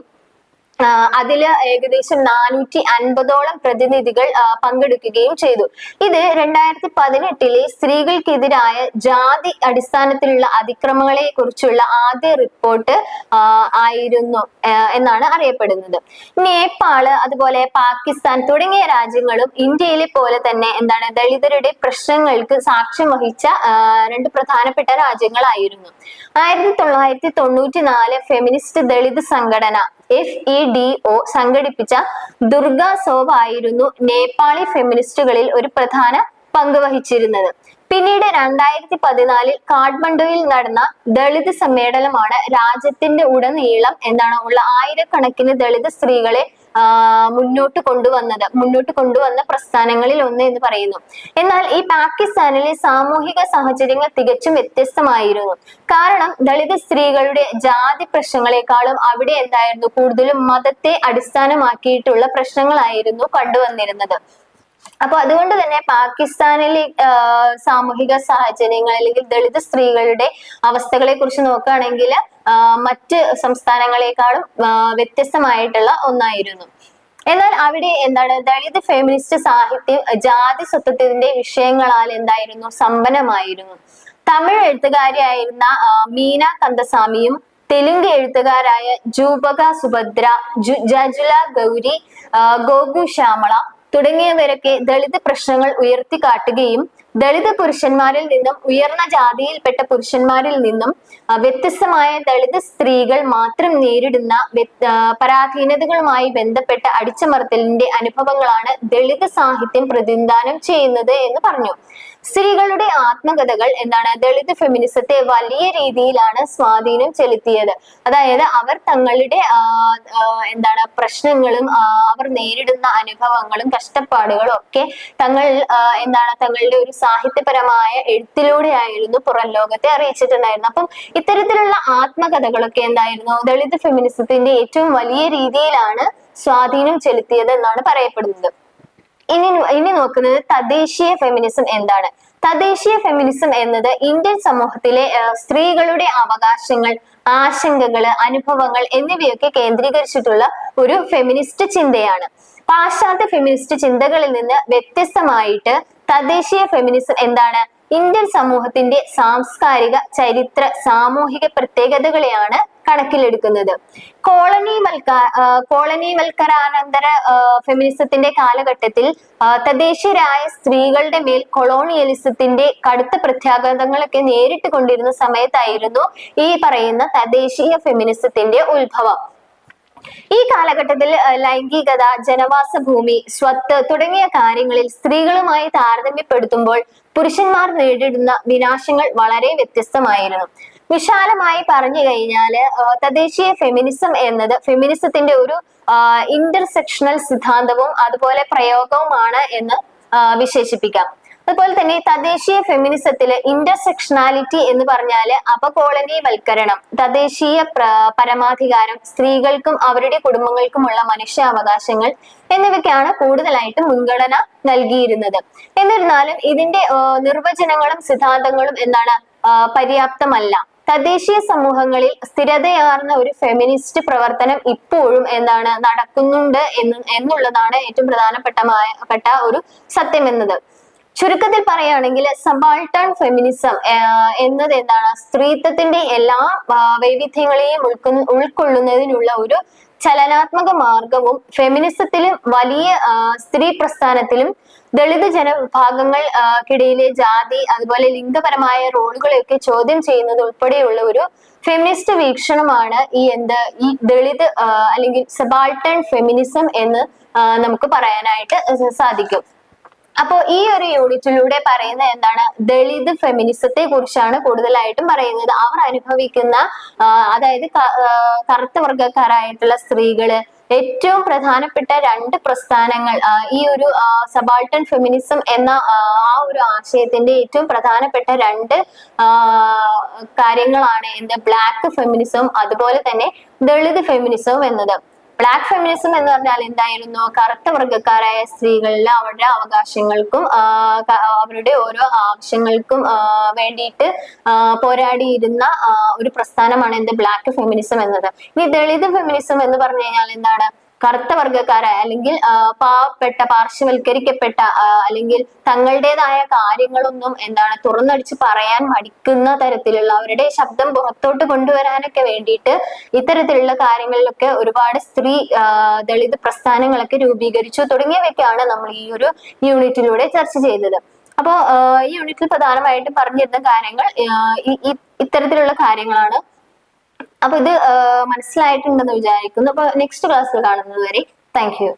അതില് ഏകദേശം 450ഓളം പ്രതിനിധികൾ പങ്കെടുക്കുകയും ചെയ്തു. ഇത് 2018 സ്ത്രീകൾക്കെതിരായ ജാതി അടിസ്ഥാനത്തിലുള്ള അതിക്രമങ്ങളെ കുറിച്ചുള്ള ആദ്യ റിപ്പോർട്ട് ആയിരുന്നു എന്നാണ് അറിയപ്പെടുന്നത്. നേപ്പാള്, അതുപോലെ പാകിസ്ഥാൻ തുടങ്ങിയ രാജ്യങ്ങളും ഇന്ത്യയിലെ പോലെ തന്നെ ദളിതരുടെ പ്രശ്നങ്ങൾക്ക് സാക്ഷ്യം വഹിച്ച 2 പ്രധാനപ്പെട്ട രാജ്യങ്ങളായിരുന്നു. 1994 ഫെമിനിസ്റ്റ് ദളിത് സംഘടന FEDO സംഘടിപ്പിച്ച ദുർഗ സോവ് ആയിരുന്നു നേപ്പാളി ഫെമിനിസ്റ്റുകളിൽ ഒരു പ്രധാന പങ്ക് വഹിച്ചിരുന്നത്. പിന്നീട് 2014 കാഠ്മണ്ഡുവിൽ നടന്ന ദളിത് സമ്മേളനമാണ് രാജ്യത്തിന്റെ ഉടനീളം ഉള്ള ആയിരക്കണക്കിന് ദളിത് സ്ത്രീകളെ മുന്നോട്ട് കൊണ്ടുവന്ന പ്രസ്ഥാനങ്ങളിൽ ഒന്ന് എന്ന് പറയുന്നു. എന്നാൽ ഈ പാകിസ്ഥാനിലെ സാമൂഹിക സാഹചര്യങ്ങൾ തികച്ചും വ്യത്യസ്തമായിരുന്നു. കാരണം ദളിത് സ്ത്രീകളുടെ ജാതി പ്രശ്നങ്ങളെക്കാളും അവിടെ കൂടുതലും മതത്തെ അടിസ്ഥാനമാക്കിയിട്ടുള്ള പ്രശ്നങ്ങളായിരുന്നു കണ്ടുവന്നിരുന്നത്. അപ്പൊ അതുകൊണ്ട് തന്നെ പാകിസ്ഥാനിലെ സാമൂഹിക സാഹചര്യങ്ങൾ അല്ലെങ്കിൽ ദളിത് സ്ത്രീകളുടെ അവസ്ഥകളെ കുറിച്ച് നോക്കുകയാണെങ്കിൽ മറ്റ് സംസ്ഥാനങ്ങളെക്കാളും വ്യത്യസ്തമായിട്ടുള്ള ഒന്നായിരുന്നു. എന്നാൽ അവിടെ ദളിത് ഫെമിനിസ്റ്റ് സാഹിത്യം ജാതി സ്വത്വത്തിന്റെ വിഷയങ്ങളാൽ സമ്പന്നമായിരുന്നു. തമിഴ് എഴുത്തുകാരിയായിരുന്ന മീന കന്ദസ്വാമിയും തെലുങ്ക് എഴുത്തുകാരായ ജൂപക സുഭദ്ര, ജജുല ഗൗരി, ഗോഗു ശ്യാമള തുടങ്ങിയവരൊക്കെ ദളിത് പ്രശ്നങ്ങൾ ഉയർത്തിക്കാട്ടുകയും ദളിത് പുരുഷന്മാരിൽ നിന്നും ഉയർന്ന ജാതിയിൽപ്പെട്ട പുരുഷന്മാരിൽ നിന്നും വ്യത്യസ്തമായ ദളിത് സ്ത്രീകൾ മാത്രം നേരിടുന്ന പരാധീനതകളുമായി ബന്ധപ്പെട്ട അടിച്ചമർത്തലിന്റെ അനുഭവങ്ങളാണ് ദളിത് സാഹിത്യം പ്രതിനിധാനം ചെയ്യുന്നത് എന്ന് പറഞ്ഞു. സ്ത്രീകളുടെ ആത്മകഥകൾ ദളിത് ഫെമിനിസത്തെ വലിയ രീതിയിലാണ് സ്വാധീനം ചെലുത്തിയത്. അതായത് അവർ തങ്ങളുടെ പ്രശ്നങ്ങളും അവർ നേരിടുന്ന അനുഭവങ്ങളും കഷ്ടപ്പാടുകളും ഒക്കെ തങ്ങളുടെ ഒരു സാഹിത്യപരമായ എഴുത്തിലൂടെയായിരുന്നു പുറം ലോകത്തെ അറിയിച്ചിട്ടുണ്ടായിരുന്നു. അപ്പം ഇത്തരത്തിലുള്ള ആത്മകഥകളൊക്കെ ദളിത് ഫെമിനിസത്തിന്റെ ഏറ്റവും വലിയ രീതിയിലാണ് സ്വാധീനം ചെലുത്തിയത് എന്നാണ് പറയപ്പെടുന്നത്. ഇനി നോക്കുന്നത് തദ്ദേശീയ ഫെമിനിസം എന്താണ്? തദ്ദേശീയ ഫെമിനിസം എന്നത് ഇന്ത്യൻ സമൂഹത്തിലെ സ്ത്രീകളുടെ അവകാശങ്ങൾ, ആശങ്കകള്, അനുഭവങ്ങൾ എന്നിവയൊക്കെ കേന്ദ്രീകരിച്ചിട്ടുള്ള ഒരു ഫെമിനിസ്റ്റ് ചിന്തയാണ്. പാശ്ചാത്യ ഫെമിനിസ്റ്റ് ചിന്തകളിൽ നിന്ന് വ്യത്യസ്തമായിട്ട് തദ്ദേശീയ ഫെമിനിസം ഇന്ത്യൻ സമൂഹത്തിന്റെ സാംസ്കാരിക, ചരിത്ര, സാമൂഹിക പ്രത്യേകതകളെയാണ് കണക്കിലെടുക്കുന്നത്. കോളനിവൽക്കരാനന്തര ഫെമിനിസത്തിന്റെ കാലഘട്ടത്തിൽ തദ്ദേശീയരായ സ്ത്രീകളുടെ മേൽ കൊളോണിയലിസത്തിന്റെ കടുത്ത പ്രത്യാഘാതങ്ങളൊക്കെ നേരിട്ട് കൊണ്ടിരുന്ന സമയത്തായിരുന്നു ഈ പറയുന്ന തദ്ദേശീയ ഫെമിനിസത്തിന്റെ ഉത്ഭവം. ഈ കാലഘട്ടത്തിൽ ലൈംഗികത, ജനവാസ ഭൂമി, സ്വത്ത് തുടങ്ങിയ കാര്യങ്ങളിൽ സ്ത്രീകളുമായി താരതമ്യപ്പെടുത്തുമ്പോൾ പുരുഷന്മാർ നേരിടുന്ന വിനാശങ്ങൾ വളരെ വ്യത്യസ്തമായിരുന്നു. വിശാലമായി പറഞ്ഞു കഴിഞ്ഞാല് തദ്ദേശീയ ഫെമിനിസം എന്നത് ഫെമിനിസത്തിന്റെ ഒരു ഇന്റർസെക്ഷണൽ സിദ്ധാന്തവും അതുപോലെ പ്രയോഗവുമാണ് എന്ന് വിശേഷിപ്പിക്കാം. അതുപോലെ തന്നെ തദ്ദേശീയ ഫെമിനിസത്തില് ഇന്റർസെക്ഷനാലിറ്റി എന്ന് പറഞ്ഞാല് അപകോളനീവൽക്കരണം, തദ്ദേശീയ പരമാധികാരം, സ്ത്രീകൾക്കും അവരുടെ കുടുംബങ്ങൾക്കുമുള്ള മനുഷ്യാവകാശങ്ങൾ എന്നിവയ്ക്കാണ് കൂടുതലായിട്ട് മുൻഗണന നൽകിയിരുന്നത്. എന്നിരുന്നാലും ഇതിന്റെ നിർവചനങ്ങളും സിദ്ധാന്തങ്ങളും എന്താണ് പര്യാപ്തമല്ല. തദ്ദേശീയ സമൂഹങ്ങളിൽ സ്ഥിരതയാർന്ന ഒരു ഫെമിനിസ്റ്റ് പ്രവർത്തനം ഇപ്പോഴും എന്താണ് നടക്കുന്നുണ്ട് എന്നുള്ളതാണ് ഏറ്റവും പ്രധാനപ്പെട്ട ഒരു സത്യം എന്നത്. ചുരുക്കത്തിൽ പറയുകയാണെങ്കിൽ സബാൾട്ടൺ ഫെമിനിസം എന്നത് എന്താണ് സ്ത്രീത്വത്തിന്റെ എല്ലാ വൈവിധ്യങ്ങളെയും ഉൾക്കൊള്ളുന്നതിനുള്ള ഒരു ചലനാത്മക മാർഗവും ഫെമിനിസത്തിലും വലിയ സ്ത്രീ പ്രസ്ഥാനത്തിലും ദളിത് ജനവിഭാഗങ്ങൾക്കിടയിലെ ജാതി അതുപോലെ ലിംഗപരമായ റോളുകളെയൊക്കെ ചോദ്യം ചെയ്യുന്നത് ഉൾപ്പെടെയുള്ള ഒരു ഫെമിനിസ്റ്റ് വീക്ഷണമാണ് ഈ ദളിത് അല്ലെങ്കിൽ സബാൾട്ടൺ ഫെമിനിസം എന്ന് നമുക്ക് പറയാനായിട്ട് സാധിക്കും. അപ്പോ ഈ ഒരു യൂണിറ്റിലൂടെ പറയുന്ന എന്താണ് ദളിത് ഫെമിനിസത്തെ കുറിച്ചാണ് കൂടുതലായിട്ടും പറയുന്നത്. അവർ അനുഭവിക്കുന്ന അതായത് കറുത്ത വർഗക്കാരായിട്ടുള്ള സ്ത്രീകള് ഏറ്റവും പ്രധാനപ്പെട്ട രണ്ട് പ്രസ്ഥാനങ്ങൾ ഈ ഒരു സബാൾട്ടൺ ഫെമിനിസം എന്ന ആ ഒരു ആശയത്തിന്റെ ഏറ്റവും പ്രധാനപ്പെട്ട രണ്ട് കാര്യങ്ങളാണ് ബ്ലാക്ക് ഫെമിനിസവും അതുപോലെ തന്നെ ദളിത് ഫെമിനിസവും എന്നത്. ബ്ലാക്ക് ഫെമിനിസം എന്ന് പറഞ്ഞാൽ എന്തായിരുന്നു? കറുത്ത വർഗക്കാരായ സ്ത്രീകളിൽ അവരുടെ അവകാശങ്ങൾക്കും അവരുടെ ഓരോ ആവശ്യങ്ങൾക്കും വേണ്ടിയിട്ട് പോരാടിയിരുന്ന ഒരു പ്രസ്ഥാനമാണ് ബ്ലാക്ക് ഫെമിനിസം എന്നത്. ഇനി ദളിത് ഫെമിനിസം എന്ന് പറഞ്ഞു കഴിഞ്ഞാൽ എന്താണ്? കറുത്ത വർഗക്കാരായ അല്ലെങ്കിൽ പാവപ്പെട്ട പാർശ്വവൽക്കരിക്കപ്പെട്ട അല്ലെങ്കിൽ തങ്ങളുടേതായ കാര്യങ്ങളൊന്നും തുറന്നടിച്ച് പറയാൻ മടിക്കുന്ന തരത്തിലുള്ള അവരുടെ ശബ്ദം പുറത്തോട്ട് കൊണ്ടുവരാനൊക്കെ വേണ്ടിയിട്ട് ഇത്തരത്തിലുള്ള കാര്യങ്ങളിലൊക്കെ ഒരുപാട് സ്ത്രീ ദളിത് പ്രസ്ഥാനങ്ങളൊക്കെ രൂപീകരിച്ചു തുടങ്ങിയവയൊക്കെയാണ് നമ്മൾ ഈ ഒരു യൂണിറ്റിലൂടെ ചർച്ച ചെയ്തത്. അപ്പോ ഈ യൂണിറ്റിൽ പ്രധാനമായിട്ടും പറഞ്ഞിരുന്ന കാര്യങ്ങൾ ഇത്തരത്തിലുള്ള കാര്യങ്ങളാണ്. അപ്പൊ ഇത് മനസ്സിലായിട്ടുണ്ടെന്ന് വിചാരിക്കുന്നു. അപ്പൊ നെക്സ്റ്റ് ക്ലാസ്സിൽ കാണുന്നത് വരെ താങ്ക് യു.